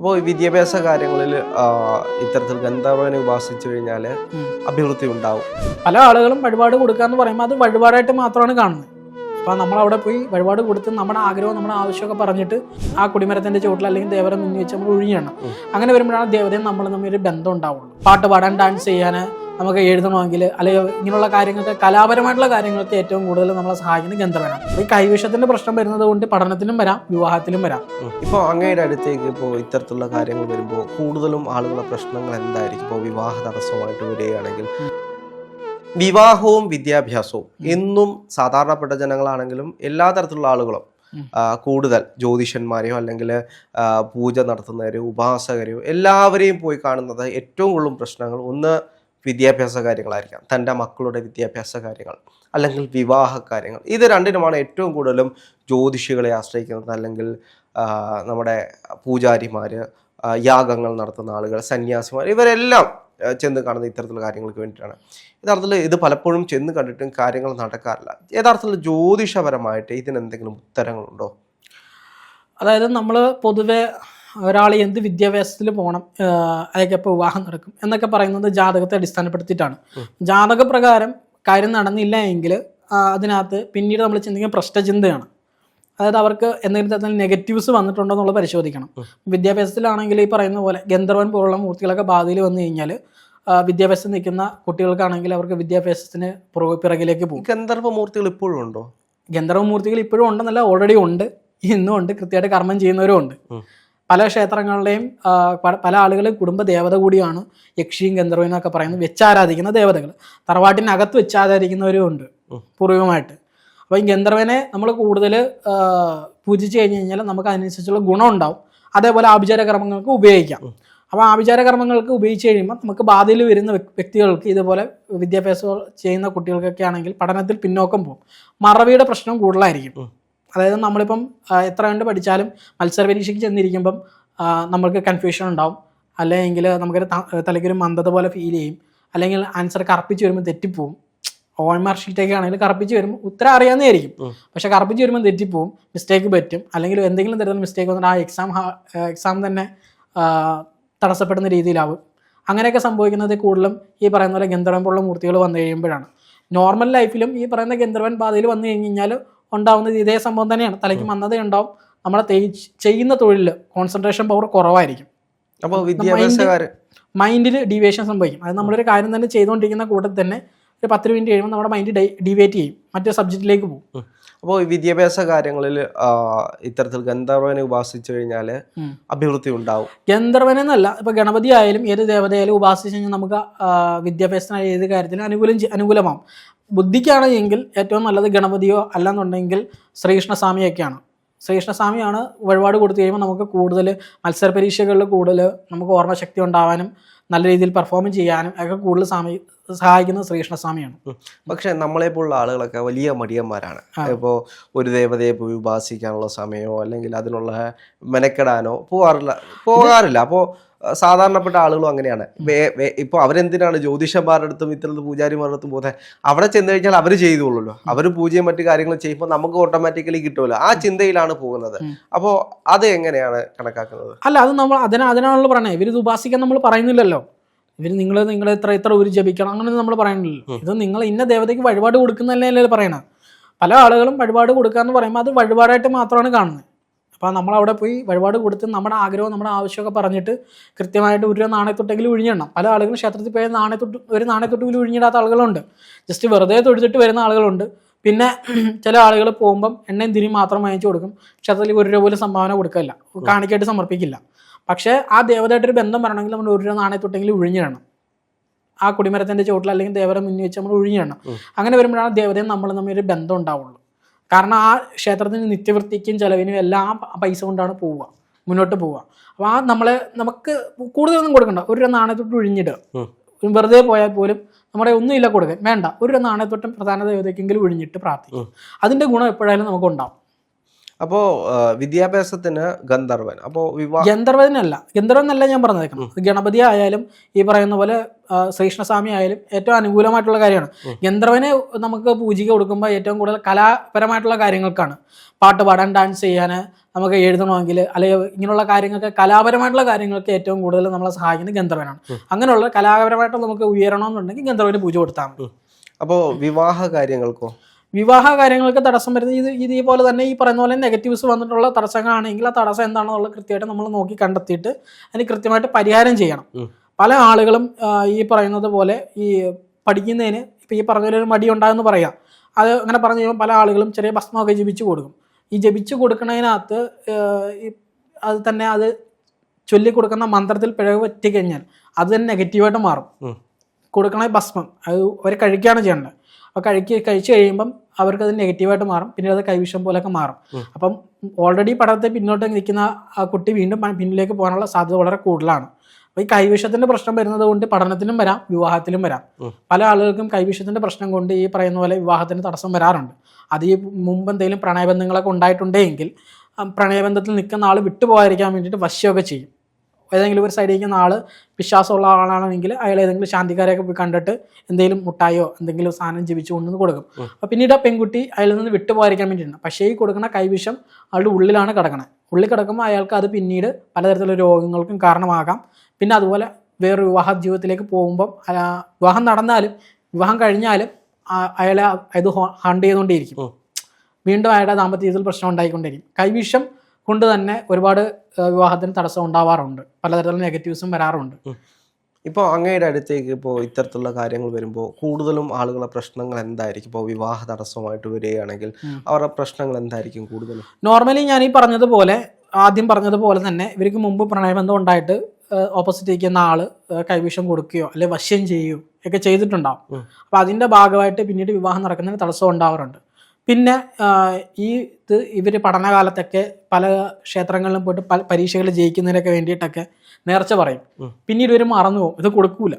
അപ്പോൾ വിദ്യാഭ്യാസ കാര്യങ്ങളിൽ ഇത്തരത്തിൽ ഗന്ധർവനെ ഉപാസിച്ചു കഴിഞ്ഞാൽ അഭിവൃദ്ധി ഉണ്ടാവും. പല ആളുകളും വഴിപാട് കൊടുക്കുക എന്ന് പറയുമ്പോൾ അത് വഴിപാടായിട്ട് മാത്രമാണ് കാണുന്നത്. അപ്പോൾ നമ്മളവിടെ പോയി വഴിപാട് കൊടുത്ത് നമ്മുടെ ആഗ്രഹവും നമ്മുടെ ആവശ്യമൊക്കെ പറഞ്ഞിട്ട് ആ കുടിമരത്തിൻ്റെ ചുവട്ടിൽ അല്ലെങ്കിൽ ദേവരെ മുന്നിൽ വെച്ച് നമ്മൾ ഒഴിയണം. അങ്ങനെ വരുമ്പോഴാണ് ദേവതയും നമ്മൾ തമ്മിൽ ഒരു ബന്ധം ഉണ്ടാവുള്ളൂ. പാട്ട് പാടാൻ, ഡാൻസ് ചെയ്യാൻ, നമുക്ക് എഴുതണമെങ്കിൽ അല്ലെങ്കിൽ ഇങ്ങനെയുള്ള കാര്യങ്ങൾക്ക്, കലാപരമായിട്ടുള്ള കാര്യങ്ങൾക്ക് ഏറ്റവും കൂടുതൽ നമ്മളെ സഹായിക്കുന്നത് ഗന്ധർവനാണ്. ഈ കൈവിഷത്തിന്റെ പ്രശ്നം വരുന്നത് കൊണ്ട് പഠനത്തിലും വരാം, വിവാഹത്തിലും വരാം. ഇപ്പോൾ അങ്ങയുടെ അടുത്തേക്ക് ഇപ്പോൾ ഇത്തരത്തിലുള്ള കാര്യങ്ങൾ വരുമ്പോൾ കൂടുതലും ആളുകളുടെ പ്രശ്നങ്ങൾ എന്തായിരിക്കും? ഇപ്പോൾ വിവാഹ തടസ്സമായിട്ട് വരികയാണെങ്കിൽ വിവാഹവും വിദ്യാഭ്യാസവും എന്നും സാധാരണപ്പെട്ട ജനങ്ങളാണെങ്കിലും എല്ലാ തരത്തിലുള്ള ആളുകളും കൂടുതൽ ജ്യോതിഷന്മാരെയോ അല്ലെങ്കിൽ പൂജ നടത്തുന്നവരെയോ ഉപാസകരെയോ എല്ലാവരെയും പോയി കാണുന്നത് ഏറ്റവും കൂടുതൽ പ്രശ്നങ്ങൾ ഒന്ന് വിദ്യാഭ്യാസ കാര്യങ്ങളായിരിക്കാം, തൻ്റെ മക്കളുടെ വിദ്യാഭ്യാസ കാര്യങ്ങൾ അല്ലെങ്കിൽ വിവാഹ കാര്യങ്ങൾ. ഇത് രണ്ടിനുമാണ് ഏറ്റവും കൂടുതലും ജ്യോതിഷികളെ ആശ്രയിക്കുന്നത്. അല്ലെങ്കിൽ നമ്മുടെ പൂജാരിമാർ, യാഗങ്ങൾ നടത്തുന്ന ആളുകൾ, സന്യാസിമാർ, ഇവരെല്ലാം ചെന്ന് കാണുന്ന ഇത്തരത്തിലുള്ള കാര്യങ്ങൾക്ക് വേണ്ടിയിട്ടാണ്. യഥാർത്ഥത്തിൽ ഇത് പലപ്പോഴും ചെന്ന് കണ്ടിട്ടും കാര്യങ്ങൾ നടക്കാറില്ല. യഥാർത്ഥത്തിൽ ജ്യോതിഷപരമായിട്ട് ഇതിനെന്തെങ്കിലും ഉത്തരങ്ങളുണ്ടോ? അതായത് നമ്മൾ പൊതുവെ ഒരാൾ എന്ത് വിദ്യാഭ്യാസത്തിൽ പോകണം, അയാൾക്കെപ്പോൾ വിവാഹം നടക്കും എന്നൊക്കെ പറയുന്നത് ജാതകത്തെ അടിസ്ഥാനപ്പെടുത്തിയിട്ടാണ്. ജാതകപ്രകാരം കാര്യം നടന്നില്ല എങ്കിൽ അതിനകത്ത് പിന്നീട് നമ്മൾ ചിന്തിക്കുന്ന പ്രശ്നചിന്തയാണ്. അതായത് അവർക്ക് എന്തെങ്കിലും തരത്തിൽ നെഗറ്റീവ്സ് വന്നിട്ടുണ്ടോ എന്നുള്ളത് പരിശോധിക്കണം. വിദ്യാഭ്യാസത്തിലാണെങ്കിൽ ഈ പറയുന്ന പോലെ ഗന്ധർവൻ പോലുള്ള മൂർത്തികളൊക്കെ ബാധയിൽ വന്നു കഴിഞ്ഞാൽ വിദ്യാഭ്യാസം നിൽക്കുന്ന കുട്ടികൾക്കാണെങ്കിൽ അവർക്ക് വിദ്യാഭ്യാസത്തിന് പിറകിലേക്ക് പോകും. ഗന്ധർവ മൂർത്തികൾ ഇപ്പോഴും ഉണ്ടോ? ഗന്ധർവ മൂർത്തികൾ ഇപ്പോഴും ഉണ്ടെന്നല്ല, ഓൾറെഡി ഉണ്ട്, ഇന്നും ഉണ്ട്, കൃത്യമായിട്ട് കർമ്മം ചെയ്യുന്നവരും ഉണ്ട്. പല ക്ഷേത്രങ്ങളുടെയും പല ആളുകളും കുടുംബ ദേവത കൂടിയാണ് യക്ഷിയും ഗന്ധർവനും എന്നൊക്കെ പറയുന്നത്, വെച്ചാരാധിക്കുന്ന ദേവതകൾ. തറവാട്ടിനകത്ത് വെച്ചാരാധിക്കുന്നവരും ഉണ്ട് പൂർവികമായിട്ട്. അപ്പോൾ ഈ ഗന്ധർവനെ നമ്മൾ കൂടുതൽ പൂജിച്ച് കഴിഞ്ഞ് കഴിഞ്ഞാൽ നമുക്ക് അതിനനുസരിച്ചുള്ള ഗുണം ഉണ്ടാവും. അതേപോലെ ആഭിചാര കർമ്മങ്ങൾക്ക് ഉപയോഗിക്കാം. അപ്പോൾ ആഭിചാര കർമ്മങ്ങൾക്ക് ഉപയോഗിച്ച് കഴിയുമ്പോൾ നമുക്ക് ബാധയിൽ വരുന്ന വ്യക്തികൾക്ക്, ഇതുപോലെ വിദ്യാഭ്യാസം ചെയ്യുന്ന കുട്ടികൾക്കൊക്കെ ആണെങ്കിൽ പഠനത്തിൽ പിന്നോക്കം പോകും. മറവിയുടെ പ്രശ്നം കൂടുതലായിരിക്കും. അതായത് നമ്മളിപ്പം എത്ര കണ്ട് പഠിച്ചാലും മത്സര പരീക്ഷയ്ക്ക് ചെന്നിരിക്കുമ്പം നമുക്ക് കൺഫ്യൂഷൻ ഉണ്ടാവും, അല്ലെങ്കിൽ നമുക്കൊരു തലയ്ക്കൊരു മന്ദത പോലെ ഫീൽ ചെയ്യും, അല്ലെങ്കിൽ ആൻസർ കറപ്പിച്ച് വരുമ്പോൾ തെറ്റിപ്പോവും. OMR ഷീറ്റൊക്കെ ആണെങ്കിൽ കറപ്പിച്ച് വരുമ്പോൾ ഉത്തരം അറിയാവുന്നതായിരിക്കും, പക്ഷെ കറപ്പിച്ച് വരുമ്പോൾ തെറ്റിപ്പോവും, മിസ്റ്റേക്ക് പറ്റും, അല്ലെങ്കിൽ എന്തെങ്കിലും തരത്തിൽ മിസ്റ്റേക്ക് വന്നിട്ട് ആ എക്സാം തന്നെ തടസ്സപ്പെടുന്ന രീതിയിലാവും. അങ്ങനെയൊക്കെ സംഭവിക്കുന്നത് കൂടുതലും ഈ പറയുന്ന പോലെ ഗന്ധർവൻ പോലുള്ള മൂർത്തികൾ വന്നു കഴിയുമ്പോഴാണ്. നോർമൽ ലൈഫിലും ഈ പറയുന്ന ഗന്ധർവൻ ബാധയിൽ വന്നു കഴിഞ്ഞാൽ ഉണ്ടാവുന്നത് ഇതേ സംഭവം തന്നെയാണ്. തലയ്ക്ക് മന്ദതയുണ്ടാവും, നമ്മളെ ചെയ്യുന്ന തൊഴിലിൽ കോൺസെൻട്രേഷൻ പവർ കുറവായിരിക്കും. അപ്പോൾ വിദ്യാഭ്യാസക്കാർ മൈൻഡിൽ ഡീവിയേഷൻ സംഭവിക്കും. അത് നമ്മളൊരു കാര്യം തന്നെ ചെയ്തുകൊണ്ടിരിക്കുന്ന കൂട്ടത്തിൽ തന്നെ ഒരു 10 മിനിറ്റ് കഴിയുമ്പോൾ നമ്മുടെ മൈൻഡ് ഡീവിയേറ്റ് ചെയ്യും, മറ്റേ സബ്ജക്റ്റിലേക്ക് പോകും. അപ്പോൾ വിദ്യാഭ്യാസ കാര്യങ്ങളിൽ ഇത്തരത്തിൽ ഗന്ധർവനെ ഉപാസിച്ചു കഴിഞ്ഞാൽ അഭിവൃദ്ധി ഉണ്ടാവും. ഗന്ധർവനെന്നല്ല, ഇപ്പൊ ഗണപതി ആയാലും ഏത് ദേവതയായാലും ഉപാസിച്ചു കഴിഞ്ഞാൽ നമുക്ക് വിദ്യാഭ്യാസത്തിനായ ഏത് കാര്യത്തിനും അനുകൂലമാവും. ബുദ്ധിക്കാണെങ്കിൽ ഏറ്റവും നല്ലത് ഗണപതിയോ അല്ലെന്നുണ്ടെങ്കിൽ ശ്രീകൃഷ്ണസ്വാമിയൊക്കെയാണ്. ശ്രീകൃഷ്ണസ്വാമിയാണ് വഴിപാട് കൊടുത്തു കഴിയുമ്പോൾ നമുക്ക് കൂടുതൽ മത്സര പരീക്ഷകളിൽ കൂടുതൽ നമുക്ക് ഓർമ്മശക്തി ഉണ്ടാവാനും നല്ല രീതിയിൽ പെർഫോം ചെയ്യാനും ഒക്കെ കൂടുതൽ സഹായിക്കുന്നത് ശ്രീകൃഷ്ണസ്വാമിയാണ്. പക്ഷെ നമ്മളെപ്പോലുള്ള ആളുകളൊക്കെ വലിയ മടിയന്മാരാണ്. ഇപ്പോൾ ഒരു ദേവതയെ പോയി ഉപാസിക്കാനുള്ള സമയമോ അല്ലെങ്കിൽ അതിനുള്ള മെനക്കെടാനോ പോകാറില്ല. അപ്പോൾ സാധാരണപ്പെട്ട ആളുകളും അങ്ങനെയാണ്. ഇപ്പോൾ അവരെന്തിനാണ് ജ്യോതിഷന്മാരുടെ അടുത്തും ഇത്തരത്തിൽ പൂജാരിമാരുടെ അടുത്തും പോകുന്നത്? അവിടെ ചെന്ന് കഴിഞ്ഞാൽ അവർ ചെയ്തോളൂല്ലോ, അവർ പൂജയും മറ്റു കാര്യങ്ങൾ ചെയ്യുമ്പോൾ നമുക്ക് ഓട്ടോമാറ്റിക്കലി കിട്ടുമല്ലോ, ആ ചിന്തയിലാണ് പോകുന്നത്. അപ്പോൾ അത് എങ്ങനെയാണ് കണക്കാക്കുന്നത്? അല്ല, അത് നമ്മൾ അതിനാണല്ലോ പറയണേ. ഇവരിത് ഉപാസിക്കാൻ നമ്മൾ പറയുന്നില്ലല്ലോ. നിങ്ങൾ ഇത്ര ഒരു ജപിക്കണം അങ്ങനെ നമ്മൾ പറയുന്നില്ലല്ലോ. ഇത് നിങ്ങൾ ഇന്ന ദേവതയ്ക്ക് വഴിപാട് കൊടുക്കുന്നതല്ലേ പറയണത്. പല ആളുകളും വഴിപാട് കൊടുക്കുക എന്ന് പറയുമ്പോൾ അത് വഴിപാടായിട്ട് മാത്രമാണ് കാണുന്നത്. അപ്പോൾ നമ്മളവിടെ പോയി വഴിപാട് കൊടുത്ത് നമ്മുടെ ആഗ്രഹവും നമ്മുടെ ആവശ്യമൊക്കെ പറഞ്ഞിട്ട് കൃത്യമായിട്ട് ഒരു നാണയത്തൊട്ടെങ്കിലും ഒഴിഞ്ഞിടണം. പല ആളുകളും ക്ഷേത്രത്തിൽ പോയി ഒരു നാണയത്തൊട്ട് ഒഴിഞ്ഞിടാത്ത ആളുകളുണ്ട്. ജസ്റ്റ് വെറുതെ തൊഴുതിട്ട് വരുന്ന ആളുകളുണ്ട്. പിന്നെ ചില ആളുകൾ പോകുമ്പം എണ്ണയും തിരിയും മാത്രം വാങ്ങിച്ചു കൊടുക്കും. ക്ഷേത്രത്തിൽ 1 രൂപ പോലും സംഭാവന കൊടുക്കില്ല, കാണിക്കായിട്ട് സമർപ്പിക്കില്ല. പക്ഷേ ആ ദേവതയായിട്ടൊരു ബന്ധം വരണമെങ്കിൽ നമ്മൾ 1 രൂപ നാണയത്തൊട്ടെങ്കിലും ഒഴിഞ്ഞിടണം. ആ കുടിമരത്തിൻ്റെ ചുവട്ടിൽ അല്ലെങ്കിൽ ദേവരെ മുന്നിൽ വെച്ച് നമ്മൾ ഒഴിഞ്ഞിടണം. അങ്ങനെ വരുമ്പോഴാണ് ദേവതയും നമ്മളും തമ്മിൽ ഒരു ബന്ധം ഉണ്ടാവുള്ളൂ. കാരണം ആ ക്ഷേത്രത്തിന് നിത്യവൃത്തിക്കും ചെലവിനും എല്ലാം പൈസ കൊണ്ടാണ് മുന്നോട്ട് പോവുക. അപ്പോൾ നമുക്ക് കൂടുതലൊന്നും കൊടുക്കണ്ട, 1 രൂപ നാണയത്തൊട്ട് ഒഴിഞ്ഞിടുക. വെറുതെ പോയാൽ പോലും നമ്മുടെ ഒന്നുമില്ല കൊടുക്കാൻ വേണ്ട, 1 രൂപ നാണയത്തൊട്ടും പ്രധാന ദേവതയ്ക്കെങ്കിലും ഒഴിഞ്ഞിട്ട് പ്രാർത്ഥിക്കും. അതിൻ്റെ ഗുണം എപ്പോഴായാലും നമുക്ക് ഉണ്ടാവും. അപ്പോ വിദ്യാഭ്യാസത്തിന് ഗന്ധർവൻ, അപ്പോ ഗന്ധർവൻ എന്നല്ല ഞാൻ പറഞ്ഞേക്കണം. ഗണപതി ആയാലും ഈ പറയുന്ന പോലെ ശ്രീകൃഷ്ണസ്വാമി ആയാലും ഏറ്റവും അനുകൂലമായിട്ടുള്ള കാര്യമാണ്. ഗന്ധർവന് നമുക്ക് പൂജിക കൊടുക്കുമ്പോൾ ഏറ്റവും കൂടുതൽ കലാപരമായിട്ടുള്ള കാര്യങ്ങൾക്കാണ്. പാട്ട് പാടാൻ, ഡാൻസ് ചെയ്യാൻ, നമുക്ക് എഴുതണമെങ്കിൽ അല്ലെങ്കിൽ ഇങ്ങനെയുള്ള കാര്യങ്ങൾക്ക്, കലാപരമായിട്ടുള്ള കാര്യങ്ങൾക്ക് ഏറ്റവും കൂടുതൽ നമ്മളെ സഹായിക്കുന്നത് ഗന്ധർവനാണ്. അങ്ങനെയുള്ള കലാപരമായിട്ട് നമുക്ക് ഉയരണമെന്നുണ്ടെങ്കിൽ ഗന്ധർവന് പൂജ കൊടുത്താൽ മതി. അപ്പോൾ വിവാഹ കാര്യങ്ങൾക്കോ? വിവാഹ കാര്യങ്ങൾക്ക് തടസ്സം വരുന്നത് ഇതേപോലെ തന്നെ ഈ പറയുന്ന പോലെ നെഗറ്റീവ്സ് വന്നിട്ടുള്ള തടസ്സങ്ങളാണെങ്കിൽ ആ തടസ്സം എന്താണെന്നുള്ളത് കൃത്യമായിട്ട് നമ്മൾ നോക്കി കണ്ടെത്തിയിട്ട് അതിന് കൃത്യമായിട്ട് പരിഹാരം ചെയ്യണം. പല ആളുകളും ഈ പറയുന്നത് പോലെ ഈ പഠിക്കുന്നതിന് ഇപ്പം ഈ പറഞ്ഞ ഒരു മടി ഉണ്ടാകുമെന്ന് പറയാം. അത് അങ്ങനെ പറഞ്ഞു കഴിയുമ്പോൾ പല ആളുകളും ചെറിയ ഭസ്മമൊക്കെ ജപിച്ച് കൊടുക്കും. ഈ ജപിച്ച് കൊടുക്കുന്നതിനകത്ത് അത് തന്നെ അത് ചൊല്ലിക്കൊടുക്കുന്ന മന്ത്രത്തിൽ പിഴവ് പറ്റിക്കഴിഞ്ഞാൽ അത് തന്നെ നെഗറ്റീവായിട്ട് മാറും. കൊടുക്കണ ഭസ്മം അത് അവർ കഴിക്കുകയാണ് ചെയ്യേണ്ടത്. അപ്പോൾ കഴിച്ച് കഴിയുമ്പം അവർക്കത് നെഗറ്റീവായിട്ട് മാറും. പിന്നെ അത് കൈവിഷം പോലെയൊക്കെ മാറും. അപ്പം ഓൾറെഡി പഠനത്തെ പിന്നോട്ട് നിൽക്കുന്ന ആ കുട്ടി വീണ്ടും പിന്നിലേക്ക് പോകാനുള്ള സാധ്യത വളരെ കൂടുതലാണ്. അപ്പോൾ ഈ കൈവിഷത്തിൻ്റെ പ്രശ്നം വരുന്നത് കൊണ്ട് പഠനത്തിലും വരാം, വിവാഹത്തിലും വരാം. പല ആളുകൾക്കും കൈവിഷത്തിൻ്റെ പ്രശ്നം കൊണ്ട് ഈ പറയുന്ന പോലെ വിവാഹത്തിന് തടസ്സം വരാറുണ്ട്. അത് ഈ മുമ്പ് എന്തെങ്കിലും പ്രണയബന്ധങ്ങളൊക്കെ ഉണ്ടായിട്ടുണ്ടെങ്കിൽ പ്രണയബന്ധത്തിൽ നിൽക്കുന്ന ആൾ വിട്ടുപോകാതിരിക്കാൻ വേണ്ടിയിട്ട് വശ്യമൊക്കെ ചെയ്യും. ഏതെങ്കിലും ഒരു സൈഡിൽ നിൽക്കുന്ന ആൾ വിശ്വാസമുള്ള ആളാണെങ്കിൽ അയാൾ ഏതെങ്കിലും ശാന്തിക്കാരെയൊക്കെ പോയി കണ്ടിട്ട് എന്തെങ്കിലും മുട്ടായോ എന്തെങ്കിലും സാധനം ജപിച്ചു കൊണ്ടുവന്ന് കൊടുക്കും. അപ്പോൾ പിന്നീട് ആ പെൺകുട്ടി അയാളിൽ നിന്ന് വിട്ടുപോകാതിരിക്കാൻ വേണ്ടിയിട്ടുണ്ട്. പക്ഷേ ഈ കൊടുക്കുന്ന കൈവിഷം ആളുടെ ഉള്ളിലാണ് കിടക്കുന്നത്. ഉള്ളിൽ കിടക്കുമ്പോൾ അയാൾക്ക് അത് പിന്നീട് പലതരത്തിലുള്ള രോഗങ്ങൾക്കും കാരണമാകാം. പിന്നെ അതുപോലെ വേറൊരു വിവാഹ ജീവിതത്തിലേക്ക് പോകുമ്പം വിവാഹം നടന്നാലും വിവാഹം കഴിഞ്ഞാലും അയാളെ ഇത് ഹണ്ട് ചെയ്തുകൊണ്ടേയിരിക്കും. വീണ്ടും അയാളുടെ ദാമ്പത്യ ജീവിതത്തിൽ പ്രശ്നം ഉണ്ടായിക്കൊണ്ടിരിക്കും. കൈവിഷം കൊണ്ട് തന്നെ ഒരുപാട് വിവാഹത്തിന് തടസ്സം ഉണ്ടാവാറുണ്ട്. പലതരത്തിലുള്ള നെഗറ്റീവ്സും വരാറുണ്ട്. ഇപ്പോൾ അങ്ങയുടെ അടുത്തേക്ക് ഇപ്പോൾ ഇത്തരത്തിലുള്ള കാര്യങ്ങൾ വരുമ്പോൾ കൂടുതലും ആളുകളുടെ പ്രശ്നങ്ങൾ എന്തായിരിക്കും? ഇപ്പോൾ വിവാഹ തടസ്സമായിട്ട് വരികയാണെങ്കിൽ അവരുടെ പ്രശ്നങ്ങൾ എന്തായിരിക്കും കൂടുതലും? നോർമലി ഞാൻ ഈ ആദ്യം പറഞ്ഞതുപോലെ തന്നെ ഇവർക്ക് മുമ്പ് പ്രണയബന്ധം ഉണ്ടായിട്ട് ഓപ്പോസിറ്റ് ഇരിക്കുന്ന ആള് കൈവിഷം കൊടുക്കുകയോ അല്ലെങ്കിൽ വശ്യം ചെയ്യുകയോ ഒക്കെ ചെയ്തിട്ടുണ്ടാവും. അപ്പോൾ അതിൻ്റെ ഭാഗമായിട്ട് പിന്നീട് വിവാഹം നടക്കുന്നതിന് തടസ്സം ഉണ്ടാവാറുണ്ട്. പിന്നെ ഇവർ പഠനകാലത്തൊക്കെ പല ക്ഷേത്രങ്ങളിലും പോയിട്ട് പരീക്ഷകൾ ജയിക്കുന്നതിനൊക്കെ വേണ്ടിയിട്ടൊക്കെ നേർച്ച പറയും. പിന്നീട് ഇവർ മറന്നു പോകും, ഇത് കൊടുക്കൂല.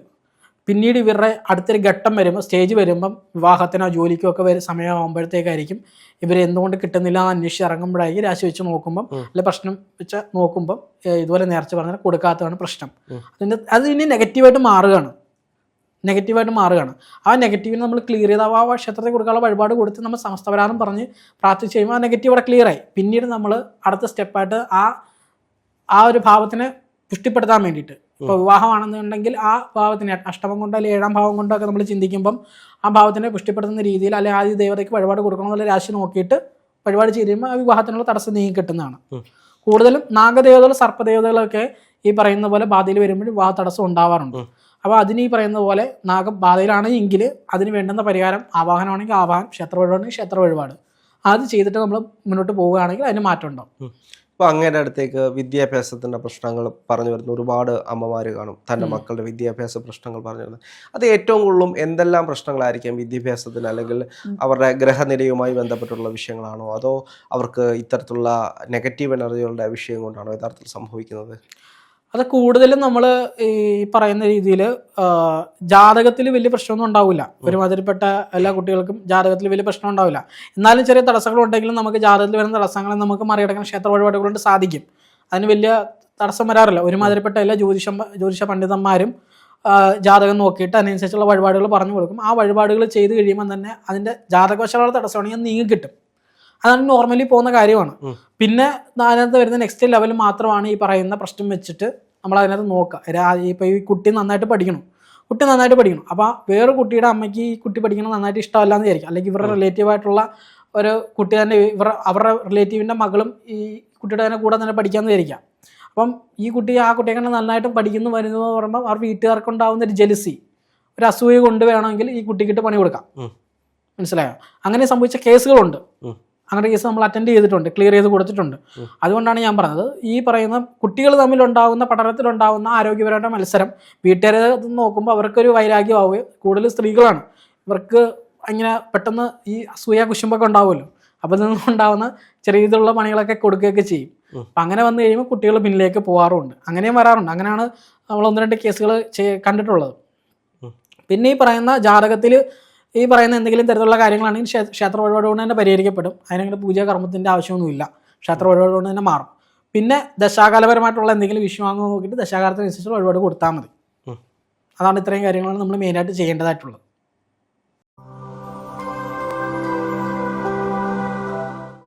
പിന്നീട് ഇവരുടെ അടുത്തൊരു ഘട്ടം വരുമ്പോൾ, സ്റ്റേജ് വരുമ്പം വിവാഹത്തിനോ ജോലിക്കോ ഒക്കെ സമയമാകുമ്പോഴത്തേക്കായിരിക്കും ഇവർ എന്തുകൊണ്ട് കിട്ടുന്നില്ല എന്ന് അന്വേഷിച്ച് ഇറങ്ങുമ്പോഴായിരിക്കും രാശി വെച്ച് നോക്കുമ്പം അല്ലെങ്കിൽ പ്രശ്നം വെച്ച് നോക്കുമ്പം ഇതുപോലെ നേർച്ച പറഞ്ഞാൽ കൊടുക്കാത്തതാണ് പ്രശ്നം. അത് ഇനി നെഗറ്റീവായിട്ട് മാറുകയാണ്. ആ നെഗറ്റീവിനെ നമ്മൾ ക്ലിയർ ചെയ്ത് ആ ക്ഷേത്രത്തിൽ കൊടുക്കാനുള്ള വഴിപാട് കൊടുത്ത് നമ്മൾ സമസ്തപരാധം പറഞ്ഞ് പ്രാർത്ഥിച്ച് കഴിയുമ്പോൾ ആ നെഗറ്റീവ് അവിടെ ക്ലിയറായി. പിന്നീട് നമ്മൾ അടുത്ത സ്റ്റെപ്പായിട്ട് ആ ഒരു ഭാവത്തിനെ പുഷ്ടിപ്പെടുത്താൻ വേണ്ടിയിട്ട്, ഇപ്പോൾ വിവാഹമാണെന്നുണ്ടെങ്കിൽ ആ ഭാവത്തിന് അഷ്ടമം കൊണ്ടോ അല്ലെങ്കിൽ 7ാം ഭാവം കൊണ്ടോ ഒക്കെ നമ്മൾ ചിന്തിക്കുമ്പം ആ ഭാവത്തിനെ പുഷ്ടിപ്പെടുത്തുന്ന രീതിയിൽ അല്ലെങ്കിൽ ആദ്യ ദേവതയ്ക്ക് വഴിപാട് കൊടുക്കണമെന്നുള്ള രാശി നോക്കിയിട്ട് വഴിപാട് ചെയ്ത് കഴിയുമ്പോൾ ആ വിവാഹത്തിനുള്ള തടസ്സം നീങ്ങി കിട്ടുന്നതാണ്. കൂടുതലും നാഗദേവതകൾ, സർപ്പദേവതകളൊക്കെ ഈ പറയുന്ന പോലെ ബാധയിൽ വരുമ്പോൾ വിവാഹ തടസ്സം ഉണ്ടാവാറുണ്ട്. അപ്പോൾ അതിന് ഈ പറയുന്ന പോലെ നാഗബാധയിലാണെങ്കിൽ അതിന് വേണ്ടുന്ന പരിഹാരം ആവാഹനമാണെങ്കിൽ ആവാഹനം, ക്ഷേത്ര വഴിപാടാണെങ്കിൽ ക്ഷേത്ര വഴിപാട്, അത് ചെയ്തിട്ട് നമ്മൾ മുന്നോട്ട് പോവുകയാണെങ്കിൽ അതിന് മാറ്റം ഉണ്ടാവും. ഇപ്പോൾ അങ്ങയുടെ അടുത്തേക്ക് വിദ്യാഭ്യാസത്തിൻ്റെ പ്രശ്നങ്ങൾ പറഞ്ഞു വരുന്ന ഒരുപാട് അമ്മമാർ കാണും, തൻ്റെ മക്കളുടെ വിദ്യാഭ്യാസ പ്രശ്നങ്ങൾ പറഞ്ഞു വരുന്നത്. അത് ഏറ്റവും കൂടുതലും എന്തെല്ലാം പ്രശ്നങ്ങളായിരിക്കും വിദ്യാഭ്യാസത്തിന്, അല്ലെങ്കിൽ അവരുടെ ഗ്രഹനിലയുമായി ബന്ധപ്പെട്ടുള്ള വിഷയങ്ങളാണോ, അതോ അവർക്ക് ഇത്തരത്തിലുള്ള നെഗറ്റീവ് എനർജികളുടെ വിഷയം കൊണ്ടാണോ യഥാർത്ഥത്തിൽ സംഭവിക്കുന്നത്? അത് കൂടുതലും നമ്മൾ ഈ പറയുന്ന രീതിയിൽ ജാതകത്തിൽ വലിയ പ്രശ്നമൊന്നും ഉണ്ടാവില്ല. ഒരുമാതിരിപ്പെട്ട എല്ലാ കുട്ടികൾക്കും ജാതകത്തിൽ വലിയ പ്രശ്നം ഉണ്ടാവില്ല. എന്നാലും ചെറിയ തടസ്സങ്ങളുണ്ടെങ്കിലും നമുക്ക് ജാതകത്തിൽ വരുന്ന തടസ്സങ്ങളെ നമുക്ക് മറികടക്കാൻ ക്ഷേത്ര വഴിപാടുകൾ കൊണ്ട് സാധിക്കും. അതിന് വലിയ തടസ്സം വരാറില്ല. ഒരുമാതിരിപ്പെട്ട എല്ലാ ജ്യോതിഷ പണ്ഡിതന്മാരും ജാതകം നോക്കിയിട്ട് അതിനനുസരിച്ചുള്ള വഴിപാടുകൾ പറഞ്ഞു കൊടുക്കും. ആ വഴിപാടുകൾ ചെയ്ത് കഴിയുമ്പോൾ തന്നെ അതിൻ്റെ ജാതകവശാലുള്ള തടസ്സമാണെങ്കിൽ നീങ്ങി കിട്ടും. അതാണ് നോർമലി പോകുന്ന കാര്യമാണ്. പിന്നെ അതിനകത്ത് വരുന്ന നെക്സ്റ്റ് ലെവൽ മാത്രമാണ് ഈ പറയുന്ന പ്രശ്നം വെച്ചിട്ട് നമ്മൾ അതിനകത്ത് നോക്കുക. ഇപ്പോൾ ഈ കുട്ടി നന്നായിട്ട് പഠിക്കണം. അപ്പോൾ വേറെ കുട്ടിയുടെ അമ്മയ്ക്ക് ഈ കുട്ടി പഠിക്കണം നന്നായിട്ട് ഇഷ്ടമല്ലാന്ന് വിചാരിക്കും. അല്ലെങ്കിൽ ഇവരുടെ റിലേറ്റീവായിട്ടുള്ള ഒരു കുട്ടി തന്നെ അവരുടെ റിലേറ്റീവിൻ്റെ മകളും ഈ കുട്ടിയുടെ തന്നെ കൂടെ തന്നെ പഠിക്കാമെന്ന് വിചാരിക്കാം. അപ്പം ഈ കുട്ടി ആ കുട്ടിയെ കണ്ട് നന്നായിട്ട് വരുന്നു എന്ന് പറയുമ്പോൾ അവർ വീട്ടുകാർക്കുണ്ടാവുന്ന ഒരു ജെലസി, ഒരു അസൂയ കൊണ്ട് വേണമെങ്കിൽ ഈ കുട്ടിക്കിട്ട് പണി കൊടുക്കാം. മനസ്സിലായോ? അങ്ങനെ സംഭവിച്ച കേസുകളുണ്ട്. അങ്ങനെ കേസ് നമ്മൾ അറ്റൻഡ് ചെയ്തിട്ടുണ്ട്, ക്ലിയർ ചെയ്ത് കൊടുത്തിട്ടുണ്ട്. അതുകൊണ്ടാണ് ഞാൻ പറഞ്ഞത്, ഈ പറയുന്ന കുട്ടികൾ തമ്മിലുണ്ടാകുന്ന പഠനത്തിലുണ്ടാകുന്ന ആരോഗ്യപരമായ മത്സരം വീട്ടുകാരെ നോക്കുമ്പോൾ അവർക്കൊരു വൈരാഗ്യമാവുകയും, കൂടുതൽ സ്ത്രീകളാണ്, ഇവർക്ക് അങ്ങനെ പെട്ടെന്ന് ഈ അസൂയ കുശുമ്പൊക്കെ ഉണ്ടാവുമല്ലോ. അപ്പോൾ ഇതിൽ നിന്നുണ്ടാകുന്ന ചെറിയ രീതിയിലുള്ള പണികളൊക്കെ കൊടുക്കുകയൊക്കെ ചെയ്യും. അപ്പം അങ്ങനെ വന്നു കഴിയുമ്പോൾ കുട്ടികൾ പിന്നിലേക്ക് പോകാറുമുണ്ട്. അങ്ങനെയും വരാറുണ്ട്. അങ്ങനെയാണ് നമ്മൾ 1-2 കേസുകൾ കണ്ടിട്ടുള്ളത്. പിന്നെ ഈ പറയുന്ന ജാതകത്തിൽ ഈ പറയുന്ന എന്തെങ്കിലും തരത്തിലുള്ള കാര്യങ്ങളാണെങ്കിൽ ക്ഷേത്ര വഴിപാട് കൊണ്ട് തന്നെ പരിഹരിക്കപ്പെടും. അതിനങ്ങനെ പൂജാ കർമ്മത്തിൻ്റെ ആവശ്യമൊന്നുമില്ല. ക്ഷേത്ര വഴിപാട് കൊണ്ട് തന്നെ മാറും. പിന്നെ ദശാകാലപരമായിട്ടുള്ള എന്തെങ്കിലും വിഷയമാണെന്ന് നോക്കിയിട്ട് ദശാകാലത്തിനനുസരിച്ച് വഴിപാട് കൊടുത്താൽ മതി. അതാണ് ഇത്രയും കാര്യങ്ങളാണ് നമ്മൾ മെയിനായിട്ട് ചെയ്യേണ്ടതായിട്ടുള്ളത്.